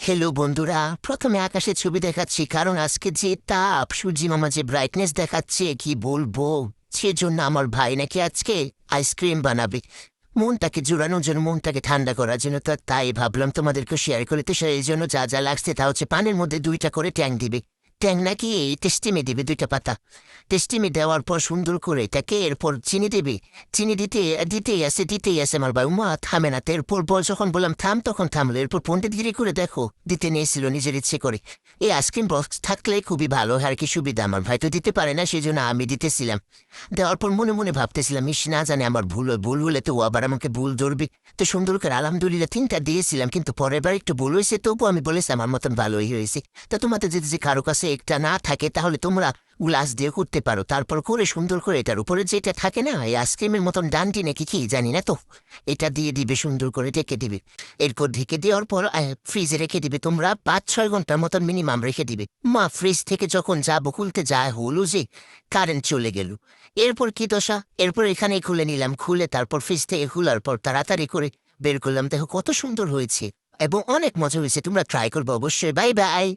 Hello বন্ধুরা, প্রথমে আকাশের ছবি দেখাচ্ছি কারণ আজকে যে তাপ, সূর্যি মামা যে ব্রাইটনেস দেখাচ্ছে কি বলবো। সেজন্য আমার ভাই নাকি আজকে আইসক্রিম বানাবে মনটাকে জোড়ানোর জন্য, মনটাকে ঠান্ডা করার জন্য। তো তাই ভাবলাম তোমাদেরকে শেয়ার করে। তো সেই জন্য যা যা লাগছে তা হচ্ছে পানির মধ্যে 2টা করে ট্যাং দিবে। ট্যাং নাকি এই টেস্টিমে দিবে 2টা পাতা। টেস্টিমে দেওয়ার পর সুন্দর করে এটাকে এরপর চিনি দিবে। চিনি দিতেই আছে আমার ভাই মা থামে না। তো এরপর যখন বললাম থাম তখন থামলো। এরপর ফোনটা ধীরে করে দেখো দিতে নিয়েছিল নিজের ইচ্ছে করে। এই আইসক্রিম বক্স থাকলে খুবই ভালো আর কি সুবিধা। আমার ভাই তো দিতে পারে না, সেই জন্য আমি দিতেছিলাম। দেওয়ার পর মনে মনে ভাবতেছিলাম ইস না জানে আমার ভুল হলে তো ও আবার আমাকে ভুল ধরবে। তো সুন্দর করে আলহামদুলিল্লাহ 3টা দিয়েছিলাম, কিন্তু পরের বার একটু ভুল হয়েছে, তবু আমি বলেছি আমার মতন ভালোই হয়েছে। তা তোমাদের যদি যে কারো কাছে একটা না থাকে তাহলে তোমরা গ্লাস দিয়ে করতে পারো। তারপর করে সুন্দর করে এটার উপরে যেটা থাকে না এই আইসক্রিমের মতন ডান্টি নাকি কি জানি না, তো এটা দিয়ে দিবে, সুন্দর করে ঢেকে দিবে। এরপর ঢেকে দেওয়ার পর ফ্রিজে রেখে দিবে। তোমরা 5-6 ঘন্টার মতন মিনিমাম রেখে দিবে। মা ফ্রিজ থেকে যখন যাবো খুলতে যায় হলো যে কারেন্ট চলে গেল। এরপর কি দশা, এরপর এখানেই খুলে নিলাম। খুলে তারপর ফ্রিজ থেকে খোলার পর তাড়াতাড়ি করে বের করলাম। দেখো কত সুন্দর হয়েছে এবং অনেক মজা হয়েছে। তোমরা ট্রাই করবো অবশ্যই। Bye bye.